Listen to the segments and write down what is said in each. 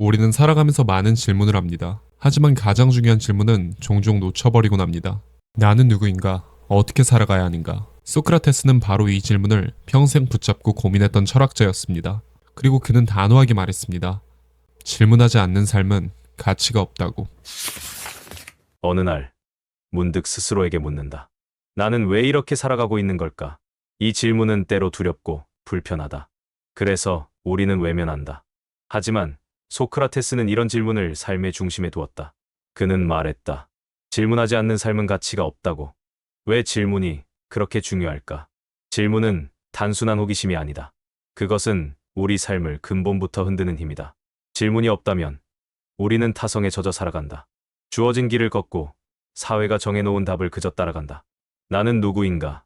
우리는 살아가면서 많은 질문을 합니다. 하지만 가장 중요한 질문은 종종 놓쳐버리곤 합니다. 나는 누구인가? 어떻게 살아가야 하는가? 소크라테스는 바로 이 질문을 평생 붙잡고 고민했던 철학자였습니다. 그리고 그는 단호하게 말했습니다. 질문하지 않는 삶은 가치가 없다고. 어느 날 문득 스스로에게 묻는다. 나는 왜 이렇게 살아가고 있는 걸까? 이 질문은 때로 두렵고 불편하다. 그래서 우리는 외면한다. 하지만 소크라테스는 이런 질문을 삶의 중심에 두었다. 그는 말했다. 질문하지 않는 삶은 가치가 없다고. 왜 질문이 그렇게 중요할까? 질문은 단순한 호기심이 아니다. 그것은 우리 삶을 근본부터 흔드는 힘이다. 질문이 없다면 우리는 타성에 젖어 살아간다. 주어진 길을 걷고 사회가 정해놓은 답을 그저 따라간다. 나는 누구인가?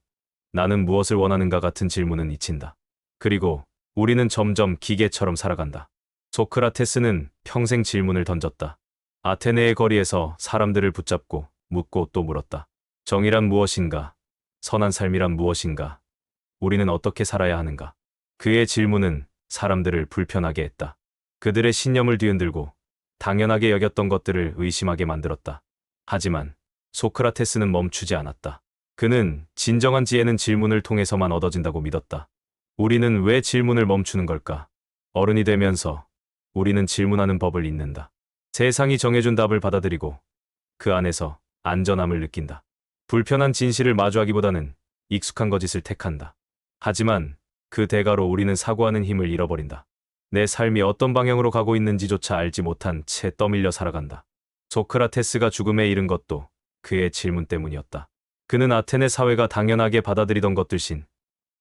나는 무엇을 원하는가 같은 질문은 잊힌다. 그리고 우리는 점점 기계처럼 살아간다. 소크라테스는 평생 질문을 던졌다. 아테네의 거리에서 사람들을 붙잡고 묻고 또 물었다. 정의란 무엇인가? 선한 삶이란 무엇인가? 우리는 어떻게 살아야 하는가? 그의 질문은 사람들을 불편하게 했다. 그들의 신념을 뒤흔들고 당연하게 여겼던 것들을 의심하게 만들었다. 하지만 소크라테스는 멈추지 않았다. 그는 진정한 지혜는 질문을 통해서만 얻어진다고 믿었다. 우리는 왜 질문을 멈추는 걸까? 어른이 되면서 우리는 질문하는 법을 잊는다. 세상이 정해준 답을 받아들이고 그 안에서 안전함을 느낀다. 불편한 진실을 마주하기보다는 익숙한 거짓을 택한다. 하지만 그 대가로 우리는 사고하는 힘을 잃어버린다. 내 삶이 어떤 방향으로 가고 있는지조차 알지 못한 채 떠밀려 살아간다. 소크라테스가 죽음에 이른 것도 그의 질문 때문이었다. 그는 아테네 사회가 당연하게 받아들이던 것들신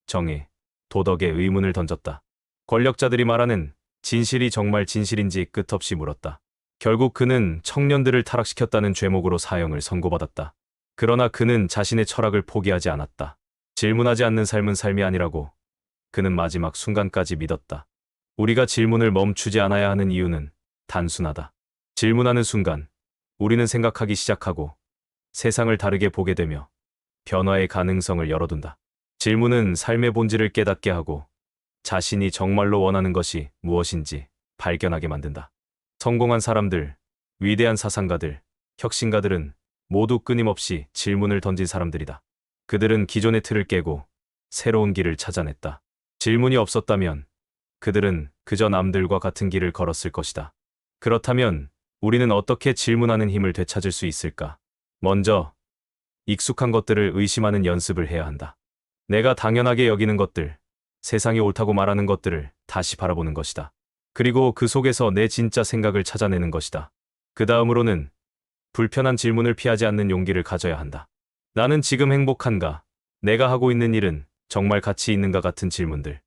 정의, 도덕의 의문을 던졌다. 권력자들이 말하는 진실이 정말 진실인지 끝없이 물었다. 결국 그는 청년들을 타락시켰다는 죄목으로 사형을 선고받았다. 그러나 그는 자신의 철학을 포기하지 않았다. 질문하지 않는 삶은 삶이 아니라고 그는 마지막 순간까지 믿었다. 우리가 질문을 멈추지 않아야 하는 이유는 단순하다. 질문하는 순간 우리는 생각하기 시작하고 세상을 다르게 보게 되며 변화의 가능성을 열어둔다. 질문은 삶의 본질을 깨닫게 하고 자신이 정말로 원하는 것이 무엇인지 발견하게 만든다. 성공한 사람들, 위대한 사상가들, 혁신가들은 모두 끊임없이 질문을 던진 사람들이다. 그들은 기존의 틀을 깨고 새로운 길을 찾아냈다. 질문이 없었다면 그들은 그저 남들과 같은 길을 걸었을 것이다. 그렇다면 우리는 어떻게 질문하는 힘을 되찾을 수 있을까? 먼저 익숙한 것들을 의심하는 연습을 해야 한다. 내가 당연하게 여기는 것들, 세상이 옳다고 말하는 것들을 다시 바라보는 것이다. 그리고 그 속에서 내 진짜 생각을 찾아내는 것이다. 그 다음으로는 불편한 질문을 피하지 않는 용기를 가져야 한다. 나는 지금 행복한가? 내가 하고 있는 일은 정말 가치 있는가 같은 질문들.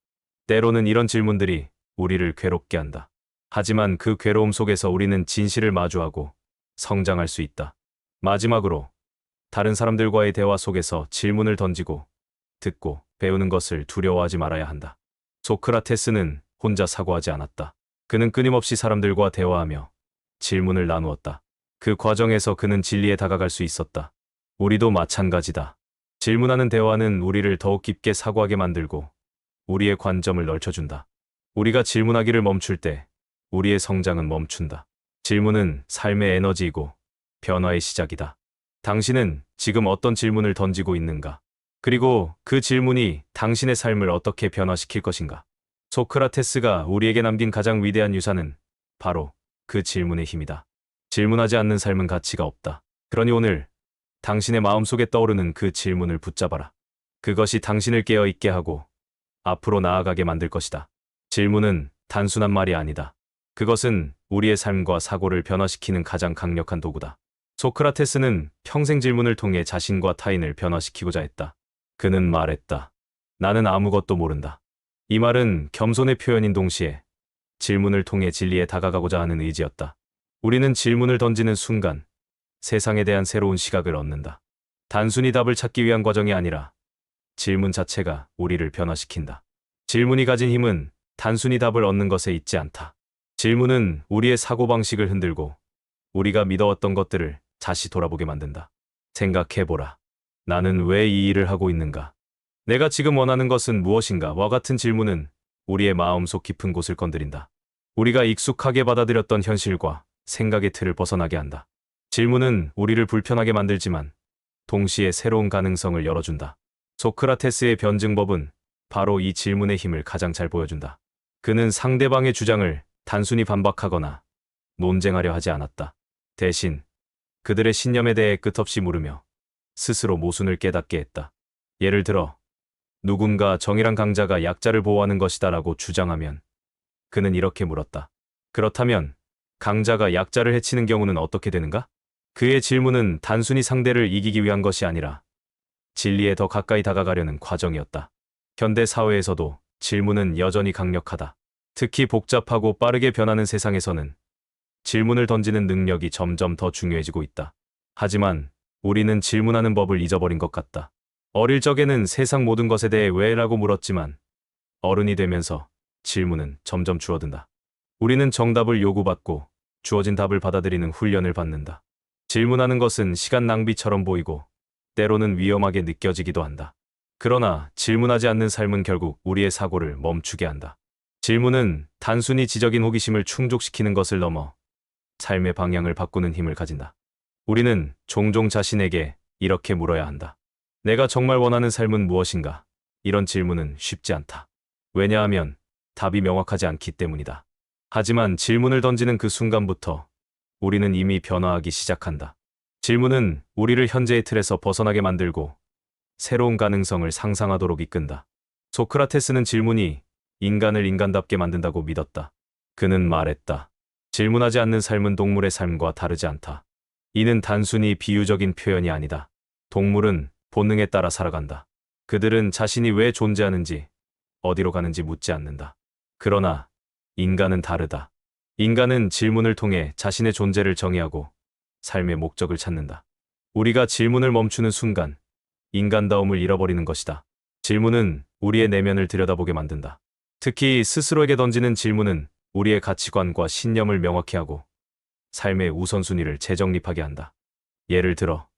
때로는 이런 질문들이 우리를 괴롭게 한다. 하지만 그 괴로움 속에서 우리는 진실을 마주하고 성장할 수 있다. 마지막으로 다른 사람들과의 대화 속에서 질문을 던지고 듣고 배우는 것을 두려워하지 말아야 한다. 소크라테스는 혼자 사고하지 않았다. 그는 끊임없이 사람들과 대화하며 질문을 나누었다. 그 과정에서 그는 진리에 다가갈 수 있었다. 우리도 마찬가지다. 질문하는 대화는 우리를 더욱 깊게 사고하게 만들고 우리의 관점을 넓혀준다. 우리가 질문하기를 멈출 때 우리의 성장은 멈춘다. 질문은 삶의 에너지이고 변화의 시작이다. 당신은 지금 어떤 질문을 던지고 있는가? 그리고 그 질문이 당신의 삶을 어떻게 변화시킬 것인가? 소크라테스가 우리에게 남긴 가장 위대한 유산은 바로 그 질문의 힘이다. 질문하지 않는 삶은 가치가 없다. 그러니 오늘 당신의 마음속에 떠오르는 그 질문을 붙잡아라. 그것이 당신을 깨어있게 하고 앞으로 나아가게 만들 것이다. 질문은 단순한 말이 아니다. 그것은 우리의 삶과 사고를 변화시키는 가장 강력한 도구다. 소크라테스는 평생 질문을 통해 자신과 타인을 변화시키고자 했다. 그는 말했다. 나는 아무것도 모른다. 이 말은 겸손의 표현인 동시에 질문을 통해 진리에 다가가고자 하는 의지였다. 우리는 질문을 던지는 순간 세상에 대한 새로운 시각을 얻는다. 단순히 답을 찾기 위한 과정이 아니라 질문 자체가 우리를 변화시킨다. 질문이 가진 힘은 단순히 답을 얻는 것에 있지 않다. 질문은 우리의 사고방식을 흔들고 우리가 믿어왔던 것들을 다시 돌아보게 만든다. 생각해보라. 나는 왜 이 일을 하고 있는가? 내가 지금 원하는 것은 무엇인가? 와 같은 질문은 우리의 마음속 깊은 곳을 건드린다. 우리가 익숙하게 받아들였던 현실과 생각의 틀을 벗어나게 한다. 질문은 우리를 불편하게 만들지만 동시에 새로운 가능성을 열어준다. 소크라테스의 변증법은 바로 이 질문의 힘을 가장 잘 보여준다. 그는 상대방의 주장을 단순히 반박하거나 논쟁하려 하지 않았다. 대신 그들의 신념에 대해 끝없이 물으며 스스로 모순을 깨닫게 했다. 예를 들어 누군가 정의란 강자가 약자를 보호하는 것이다라고 주장하면 그는 이렇게 물었다. 그렇다면 강자가 약자를 해치는 경우는 어떻게 되는가? 그의 질문은 단순히 상대를 이기기 위한 것이 아니라 진리에 더 가까이 다가가려는 과정이었다. 현대 사회에서도 질문은 여전히 강력하다. 특히 복잡하고 빠르게 변하는 세상에서는 질문을 던지는 능력이 점점 더 중요해지고 있다. 하지만 우리는 질문하는 법을 잊어버린 것 같다. 어릴 적에는 세상 모든 것에 대해 왜라고 물었지만 어른이 되면서 질문은 점점 줄어든다. 우리는 정답을 요구받고 주어진 답을 받아들이는 훈련을 받는다. 질문하는 것은 시간 낭비처럼 보이고 때로는 위험하게 느껴지기도 한다. 그러나 질문하지 않는 삶은 결국 우리의 사고를 멈추게 한다. 질문은 단순히 지적인 호기심을 충족시키는 것을 넘어 삶의 방향을 바꾸는 힘을 가진다. 우리는 종종 자신에게 이렇게 물어야 한다. 내가 정말 원하는 삶은 무엇인가? 이런 질문은 쉽지 않다. 왜냐하면 답이 명확하지 않기 때문이다. 하지만 질문을 던지는 그 순간부터 우리는 이미 변화하기 시작한다. 질문은 우리를 현재의 틀에서 벗어나게 만들고 새로운 가능성을 상상하도록 이끈다. 소크라테스는 질문이 인간을 인간답게 만든다고 믿었다. 그는 말했다. 질문하지 않는 삶은 동물의 삶과 다르지 않다. 이는 단순히 비유적인 표현이 아니다. 동물은 본능에 따라 살아간다. 그들은 자신이 왜 존재하는지, 어디로 가는지 묻지 않는다. 그러나 인간은 다르다. 인간은 질문을 통해 자신의 존재를 정의하고 삶의 목적을 찾는다. 우리가 질문을 멈추는 순간 인간다움을 잃어버리는 것이다. 질문은 우리의 내면을 들여다보게 만든다. 특히 스스로에게 던지는 질문은 우리의 가치관과 신념을 명확히 하고 삶의 우선순위를 재정립하게 한다. 예를 들어,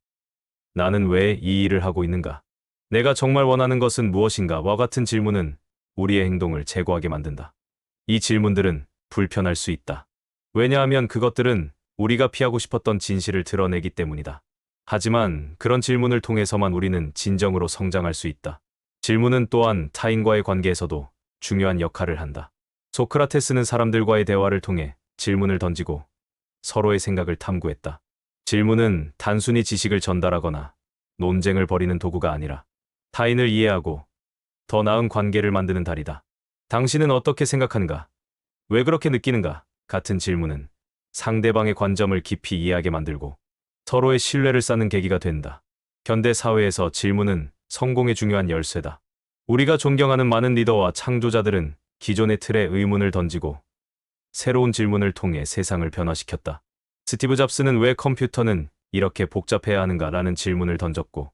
나는 왜 이 일을 하고 있는가? 내가 정말 원하는 것은 무엇인가? 와 같은 질문은 우리의 행동을 재고하게 만든다. 이 질문들은 불편할 수 있다. 왜냐하면 그것들은 우리가 피하고 싶었던 진실을 드러내기 때문이다. 하지만 그런 질문을 통해서만 우리는 진정으로 성장할 수 있다. 질문은 또한 타인과의 관계에서도 중요한 역할을 한다. 소크라테스는 사람들과의 대화를 통해 질문을 던지고 서로의 생각을 탐구했다. 질문은 단순히 지식을 전달하거나 논쟁을 벌이는 도구가 아니라 타인을 이해하고 더 나은 관계를 만드는 달이다. 당신은 어떻게 생각하는가? 왜 그렇게 느끼는가? 같은 질문은 상대방의 관점을 깊이 이해하게 만들고 서로의 신뢰를 쌓는 계기가 된다. 현대 사회에서 질문은 성공의 중요한 열쇠다. 우리가 존경하는 많은 리더와 창조자들은 기존의 틀에 의문을 던지고 새로운 질문을 통해 세상을 변화시켰다. 스티브 잡스는 왜 컴퓨터는 이렇게 복잡해야 하는가? 라는 질문을 던졌고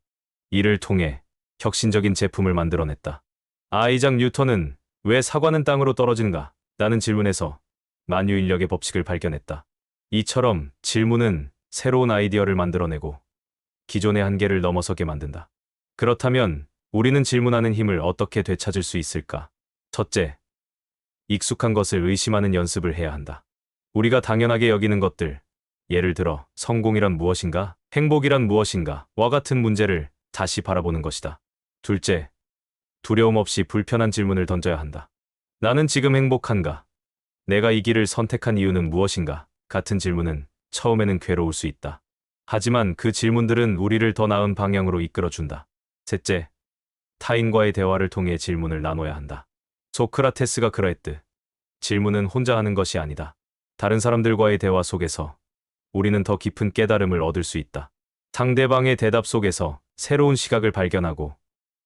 이를 통해 혁신적인 제품을 만들어냈다. 아이작 뉴턴은 왜 사과는 땅으로 떨어지는가? 라는 질문에서 만유인력의 법칙을 발견했다. 이처럼 질문은 새로운 아이디어를 만들어내고 기존의 한계를 넘어서게 만든다. 그렇다면 우리는 질문하는 힘을 어떻게 되찾을 수 있을까? 첫째, 익숙한 것을 의심하는 연습을 해야 한다. 우리가 당연하게 여기는 것들, 예를 들어 성공이란 무엇인가? 행복이란 무엇인가? 와 같은 문제를 다시 바라보는 것이다. 둘째, 두려움 없이 불편한 질문을 던져야 한다. 나는 지금 행복한가? 내가 이 길을 선택한 이유는 무엇인가? 같은 질문은 처음에는 괴로울 수 있다. 하지만 그 질문들은 우리를 더 나은 방향으로 이끌어준다. 셋째, 타인과의 대화를 통해 질문을 나눠야 한다. 소크라테스가 그러했듯 질문은 혼자 하는 것이 아니다. 다른 사람들과의 대화 속에서 우리는 더 깊은 깨달음을 얻을 수 있다. 상대방의 대답 속에서 새로운 시각을 발견하고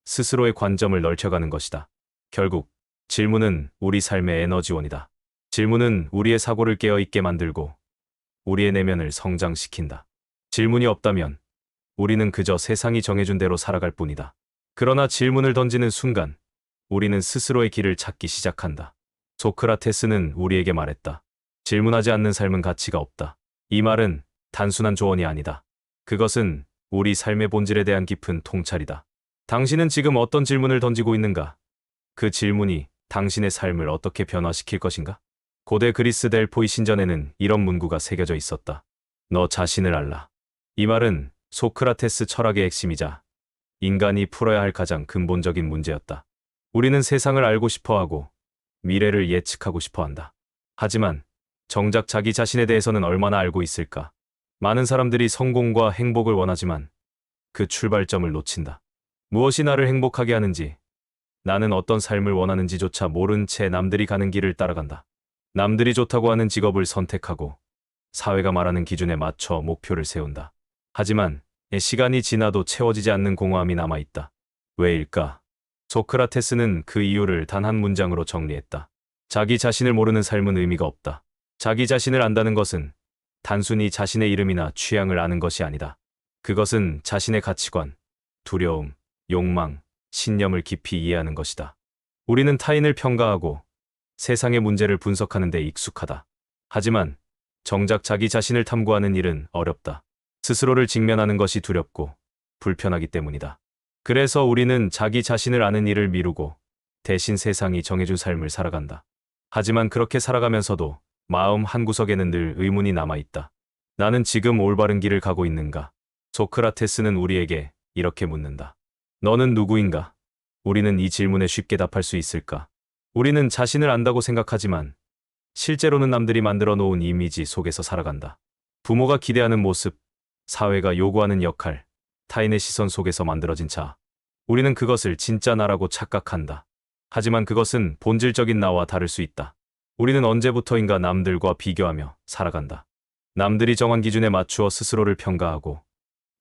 스스로의 관점을 넓혀가는 것이다. 결국 질문은 우리 삶의 에너지원이다. 질문은 우리의 사고를 깨어있게 만들고 우리의 내면을 성장시킨다. 질문이 없다면 우리는 그저 세상이 정해준 대로 살아갈 뿐이다. 그러나 질문을 던지는 순간 우리는 스스로의 길을 찾기 시작한다. 소크라테스는 우리에게 말했다. 질문하지 않는 삶은 가치가 없다. 이 말은 단순한 조언이 아니다. 그것은 우리 삶의 본질에 대한 깊은 통찰이다. 당신은 지금 어떤 질문을 던지고 있는가? 그 질문이 당신의 삶을 어떻게 변화시킬 것인가? 고대 그리스 델포이 신전에는 이런 문구가 새겨져 있었다. 너 자신을 알라. 이 말은 소크라테스 철학의 핵심이자 인간이 풀어야 할 가장 근본적인 문제였다. 우리는 세상을 알고 싶어 하고 미래를 예측하고 싶어 한다. 하지만 정작 자기 자신에 대해서는 얼마나 알고 있을까? 많은 사람들이 성공과 행복을 원하지만 그 출발점을 놓친다. 무엇이 나를 행복하게 하는지, 나는 어떤 삶을 원하는지조차 모른 채 남들이 가는 길을 따라간다. 남들이 좋다고 하는 직업을 선택하고 사회가 말하는 기준에 맞춰 목표를 세운다. 하지만 시간이 지나도 채워지지 않는 공허함이 남아있다. 왜일까? 소크라테스는 그 이유를 단 한 문장으로 정리했다. 자기 자신을 모르는 삶은 의미가 없다. 자기 자신을 안다는 것은 단순히 자신의 이름이나 취향을 아는 것이 아니다. 그것은 자신의 가치관, 두려움, 욕망, 신념을 깊이 이해하는 것이다. 우리는 타인을 평가하고 세상의 문제를 분석하는 데 익숙하다. 하지만 정작 자기 자신을 탐구하는 일은 어렵다. 스스로를 직면하는 것이 두렵고 불편하기 때문이다. 그래서 우리는 자기 자신을 아는 일을 미루고 대신 세상이 정해준 삶을 살아간다. 하지만 그렇게 살아가면서도 마음 한구석에는 늘 의문이 남아있다. 나는 지금 올바른 길을 가고 있는가? 소크라테스는 우리에게 이렇게 묻는다. 너는 누구인가? 우리는 이 질문에 쉽게 답할 수 있을까? 우리는 자신을 안다고 생각하지만 실제로는 남들이 만들어 놓은 이미지 속에서 살아간다. 부모가 기대하는 모습, 사회가 요구하는 역할, 타인의 시선 속에서 만들어진 자. 우리는 그것을 진짜 나라고 착각한다. 하지만 그것은 본질적인 나와 다를 수 있다. 우리는 언제부터인가 남들과 비교하며 살아간다. 남들이 정한 기준에 맞추어 스스로를 평가하고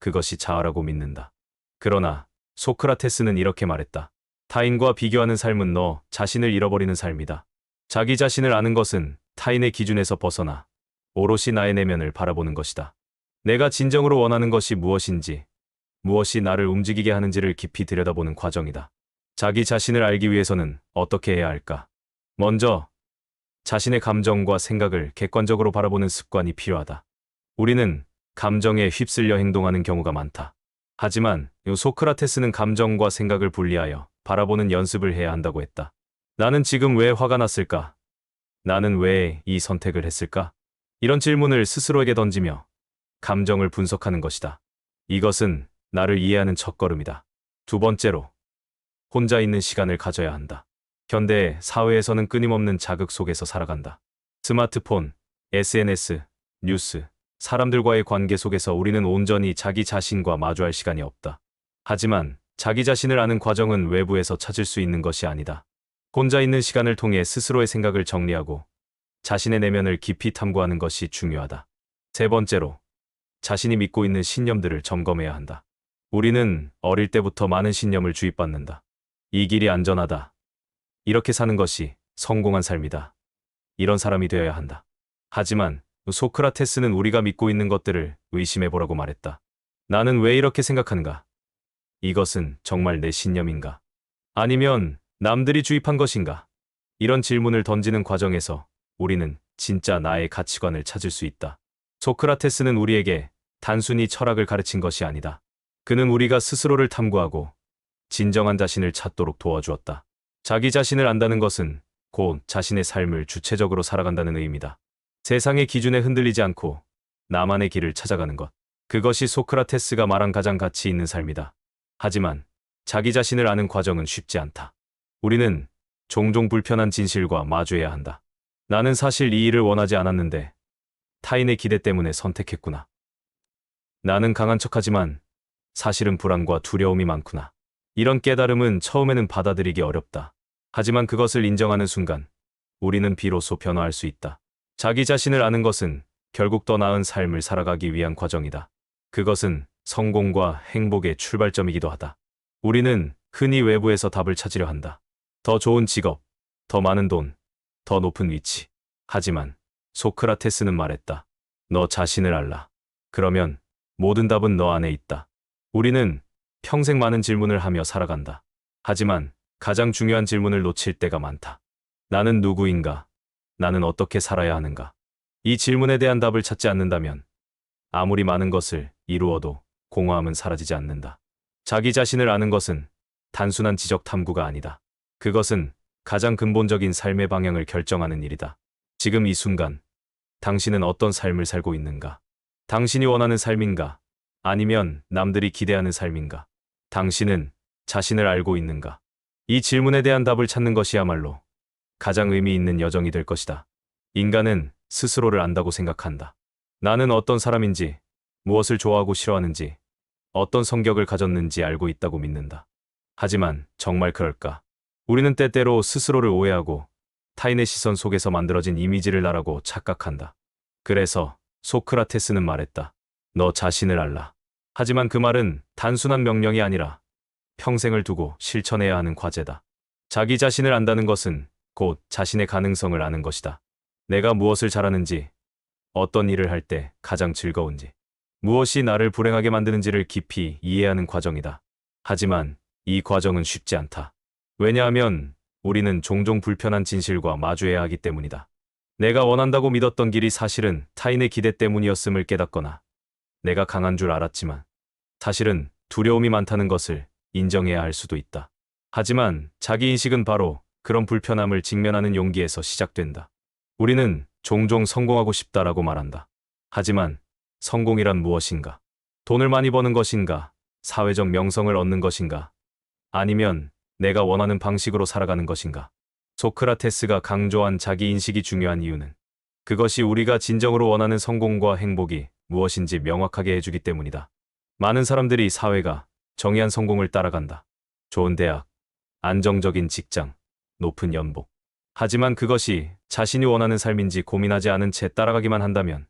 그것이 자아라고 믿는다. 그러나 소크라테스는 이렇게 말했다. 타인과 비교하는 삶은 너 자신을 잃어버리는 삶이다. 자기 자신을 아는 것은 타인의 기준에서 벗어나 오롯이 나의 내면을 바라보는 것이다. 내가 진정으로 원하는 것이 무엇인지, 무엇이 나를 움직이게 하는지를 깊이 들여다보는 과정이다. 자기 자신을 알기 위해서는 어떻게 해야 할까? 먼저 자신의 감정과 생각을 객관적으로 바라보는 습관이 필요하다. 우리는 감정에 휩쓸려 행동하는 경우가 많다. 하지만 소크라테스는 감정과 생각을 분리하여 바라보는 연습을 해야 한다고 했다. 나는 지금 왜 화가 났을까? 나는 왜 이 선택을 했을까? 이런 질문을 스스로에게 던지며 감정을 분석하는 것이다. 이것은 나를 이해하는 첫걸음이다. 두 번째로, 혼자 있는 시간을 가져야 한다. 현대 사회에서는 끊임없는 자극 속에서 살아간다. 스마트폰, SNS, 뉴스, 사람들과의 관계 속에서 우리는 온전히 자기 자신과 마주할 시간이 없다. 하지만 자기 자신을 아는 과정은 외부에서 찾을 수 있는 것이 아니다. 혼자 있는 시간을 통해 스스로의 생각을 정리하고 자신의 내면을 깊이 탐구하는 것이 중요하다. 세 번째로, 자신이 믿고 있는 신념들을 점검해야 한다. 우리는 어릴 때부터 많은 신념을 주입받는다. 이 길이 안전하다. 이렇게 사는 것이 성공한 삶이다. 이런 사람이 되어야 한다. 하지만 소크라테스는 우리가 믿고 있는 것들을 의심해보라고 말했다. 나는 왜 이렇게 생각하는가? 이것은 정말 내 신념인가? 아니면 남들이 주입한 것인가? 이런 질문을 던지는 과정에서 우리는 진짜 나의 가치관을 찾을 수 있다. 소크라테스는 우리에게 단순히 철학을 가르친 것이 아니다. 그는 우리가 스스로를 탐구하고 진정한 자신을 찾도록 도와주었다. 자기 자신을 안다는 것은 곧 자신의 삶을 주체적으로 살아간다는 의미다. 세상의 기준에 흔들리지 않고 나만의 길을 찾아가는 것. 그것이 소크라테스가 말한 가장 가치 있는 삶이다. 하지만 자기 자신을 아는 과정은 쉽지 않다. 우리는 종종 불편한 진실과 마주해야 한다. 나는 사실 이 일을 원하지 않았는데 타인의 기대 때문에 선택했구나. 나는 강한 척하지만 사실은 불안과 두려움이 많구나. 이런 깨달음은 처음에는 받아들이기 어렵다. 하지만 그것을 인정하는 순간 우리는 비로소 변화할 수 있다. 자기 자신을 아는 것은 결국 더 나은 삶을 살아가기 위한 과정이다. 그것은 성공과 행복의 출발점이기도 하다. 우리는 흔히 외부에서 답을 찾으려 한다. 더 좋은 직업, 더 많은 돈, 더 높은 위치. 하지만 소크라테스는 말했다. 너 자신을 알라. 그러면 모든 답은 너 안에 있다. 우리는 평생 많은 질문을 하며 살아간다. 하지만 가장 중요한 질문을 놓칠 때가 많다. 나는 누구인가? 나는 어떻게 살아야 하는가? 이 질문에 대한 답을 찾지 않는다면 아무리 많은 것을 이루어도 공허함은 사라지지 않는다. 자기 자신을 아는 것은 단순한 지적 탐구가 아니다. 그것은 가장 근본적인 삶의 방향을 결정하는 일이다. 지금 이 순간, 당신은 어떤 삶을 살고 있는가? 당신이 원하는 삶인가? 아니면 남들이 기대하는 삶인가? 당신은 자신을 알고 있는가? 이 질문에 대한 답을 찾는 것이야말로 가장 의미 있는 여정이 될 것이다. 인간은 스스로를 안다고 생각한다. 나는 어떤 사람인지, 무엇을 좋아하고 싫어하는지, 어떤 성격을 가졌는지 알고 있다고 믿는다. 하지만 정말 그럴까? 우리는 때때로 스스로를 오해하고 타인의 시선 속에서 만들어진 이미지를 나라고 착각한다. 그래서 소크라테스는 말했다. 너 자신을 알라. 하지만 그 말은 단순한 명령이 아니라 평생을 두고 실천해야 하는 과제다. 자기 자신을 안다는 것은 곧 자신의 가능성을 아는 것이다. 내가 무엇을 잘하는지, 어떤 일을 할 때 가장 즐거운지, 무엇이 나를 불행하게 만드는지를 깊이 이해하는 과정이다. 하지만 이 과정은 쉽지 않다. 왜냐하면 우리는 종종 불편한 진실과 마주해야 하기 때문이다. 내가 원한다고 믿었던 길이 사실은 타인의 기대 때문이었음을 깨닫거나 내가 강한 줄 알았지만 사실은 두려움이 많다는 것을 인정해야 할 수도 있다. 하지만 자기인식은 바로 그런 불편함을 직면하는 용기에서 시작된다. 우리는 종종 성공하고 싶다라고 말한다. 하지만 성공이란 무엇인가? 돈을 많이 버는 것인가? 사회적 명성을 얻는 것인가? 아니면 내가 원하는 방식으로 살아가는 것인가? 소크라테스가 강조한 자기인식이 중요한 이유는 그것이 우리가 진정으로 원하는 성공과 행복이 무엇인지 명확하게 해주기 때문이다. 많은 사람들이 사회가 정의한 성공을 따라간다. 좋은 대학, 안정적인 직장, 높은 연봉. 하지만 그것이 자신이 원하는 삶인지 고민하지 않은 채 따라가기만 한다면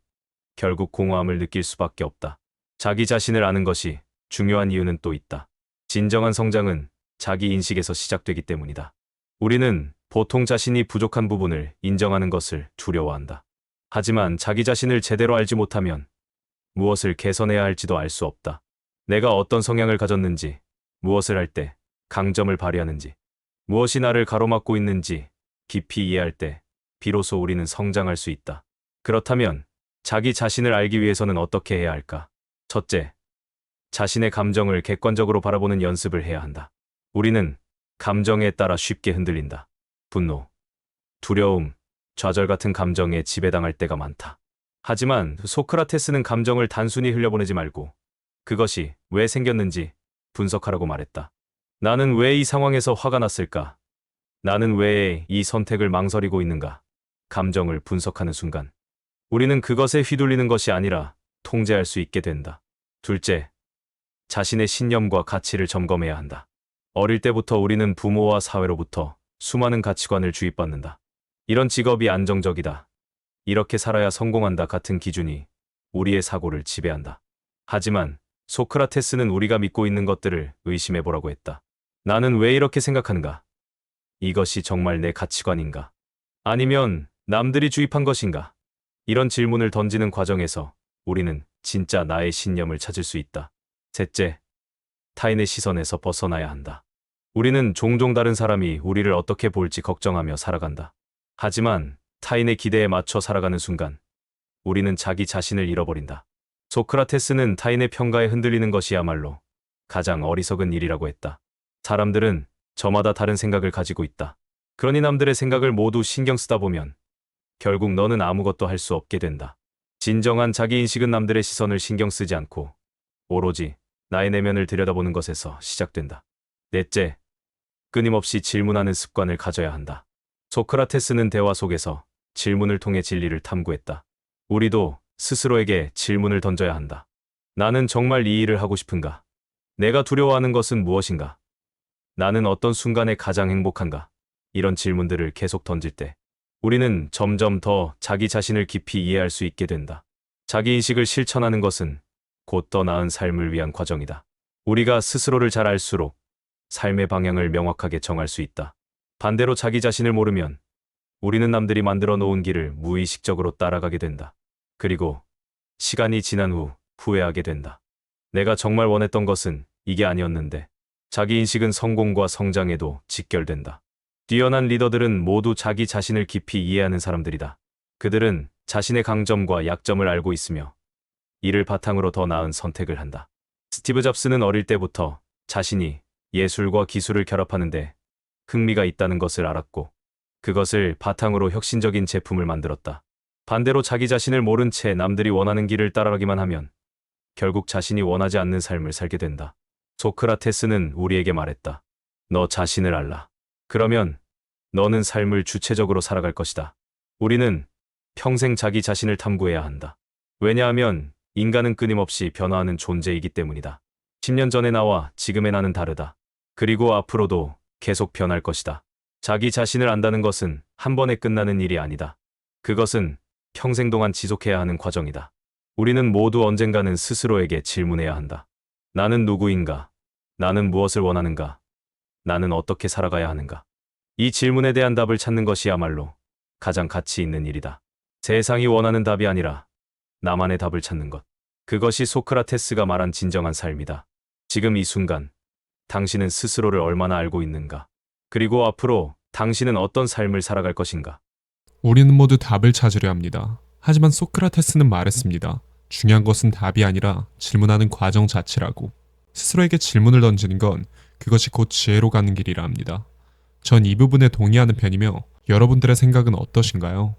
결국 공허함을 느낄 수밖에 없다. 자기 자신을 아는 것이 중요한 이유는 또 있다. 진정한 성장은 자기 인식에서 시작되기 때문이다. 우리는 보통 자신이 부족한 부분을 인정하는 것을 두려워한다. 하지만 자기 자신을 제대로 알지 못하면 무엇을 개선해야 할지도 알 수 없다. 내가 어떤 성향을 가졌는지, 무엇을 할 때 강점을 발휘하는지, 무엇이 나를 가로막고 있는지 깊이 이해할 때 비로소 우리는 성장할 수 있다. 그렇다면 자기 자신을 알기 위해서는 어떻게 해야 할까? 첫째, 자신의 감정을 객관적으로 바라보는 연습을 해야 한다. 우리는 감정에 따라 쉽게 흔들린다. 분노, 두려움, 좌절 같은 감정에 지배당할 때가 많다. 하지만 소크라테스는 감정을 단순히 흘려보내지 말고 그것이 왜 생겼는지 분석하라고 말했다. 나는 왜 이 상황에서 화가 났을까? 나는 왜 이 선택을 망설이고 있는가? 감정을 분석하는 순간 우리는 그것에 휘둘리는 것이 아니라 통제할 수 있게 된다. 둘째, 자신의 신념과 가치를 점검해야 한다. 어릴 때부터 우리는 부모와 사회로부터 수많은 가치관을 주입받는다. 이런 직업이 안정적이다. 이렇게 살아야 성공한다 같은 기준이 우리의 사고를 지배한다. 하지만 소크라테스는 우리가 믿고 있는 것들을 의심해보라고 했다. 나는 왜 이렇게 생각하는가? 이것이 정말 내 가치관인가? 아니면 남들이 주입한 것인가? 이런 질문을 던지는 과정에서 우리는 진짜 나의 신념을 찾을 수 있다. 셋째, 타인의 시선에서 벗어나야 한다. 우리는 종종 다른 사람이 우리를 어떻게 볼지 걱정하며 살아간다. 하지만 타인의 기대에 맞춰 살아가는 순간 우리는 자기 자신을 잃어버린다. 소크라테스는 타인의 평가에 흔들리는 것이야말로 가장 어리석은 일이라고 했다. 사람들은 저마다 다른 생각을 가지고 있다. 그러니 남들의 생각을 모두 신경 쓰다 보면 결국 너는 아무것도 할 수 없게 된다. 진정한 자기인식은 남들의 시선을 신경 쓰지 않고 오로지 나의 내면을 들여다보는 것에서 시작된다. 넷째, 끊임없이 질문하는 습관을 가져야 한다. 소크라테스는 대화 속에서 질문을 통해 진리를 탐구했다. 우리도 스스로에게 질문을 던져야 한다. 나는 정말 이 일을 하고 싶은가? 내가 두려워하는 것은 무엇인가? 나는 어떤 순간에 가장 행복한가? 이런 질문들을 계속 던질 때 우리는 점점 더 자기 자신을 깊이 이해할 수 있게 된다. 자기인식을 실천하는 것은 곧 더 나은 삶을 위한 과정이다. 우리가 스스로를 잘 알수록 삶의 방향을 명확하게 정할 수 있다. 반대로 자기 자신을 모르면 우리는 남들이 만들어 놓은 길을 무의식적으로 따라가게 된다. 그리고 시간이 지난 후 후회하게 된다. 내가 정말 원했던 것은 이게 아니었는데. 자기인식은 성공과 성장에도 직결된다. 뛰어난 리더들은 모두 자기 자신을 깊이 이해하는 사람들이다. 그들은 자신의 강점과 약점을 알고 있으며 이를 바탕으로 더 나은 선택을 한다. 스티브 잡스는 어릴 때부터 자신이 예술과 기술을 결합하는데 흥미가 있다는 것을 알았고 그것을 바탕으로 혁신적인 제품을 만들었다. 반대로 자기 자신을 모른 채 남들이 원하는 길을 따라가기만 하면 결국 자신이 원하지 않는 삶을 살게 된다. 소크라테스는 우리에게 말했다. 너 자신을 알라. 그러면 너는 삶을 주체적으로 살아갈 것이다. 우리는 평생 자기 자신을 탐구해야 한다. 왜냐하면 인간은 끊임없이 변화하는 존재이기 때문이다. 10년 전의 나와 지금의 나는 다르다. 그리고 앞으로도 계속 변할 것이다. 자기 자신을 안다는 것은 한 번에 끝나는 일이 아니다. 그것은 평생 동안 지속해야 하는 과정이다. 우리는 모두 언젠가는 스스로에게 질문해야 한다. 나는 누구인가? 나는 무엇을 원하는가? 나는 어떻게 살아가야 하는가? 이 질문에 대한 답을 찾는 것이야말로 가장 가치 있는 일이다. 세상이 원하는 답이 아니라 나만의 답을 찾는 것. 그것이 소크라테스가 말한 진정한 삶이다. 지금 이 순간, 당신은 스스로를 얼마나 알고 있는가? 그리고 앞으로 당신은 어떤 삶을 살아갈 것인가? 우리는 모두 답을 찾으려 합니다. 하지만 소크라테스는 말했습니다. 중요한 것은 답이 아니라 질문하는 과정 자체라고. 스스로에게 질문을 던지는 건 그것이 곧 지혜로 가는 길이라 합니다. 전 이 부분에 동의하는 편이며 여러분들의 생각은 어떠신가요?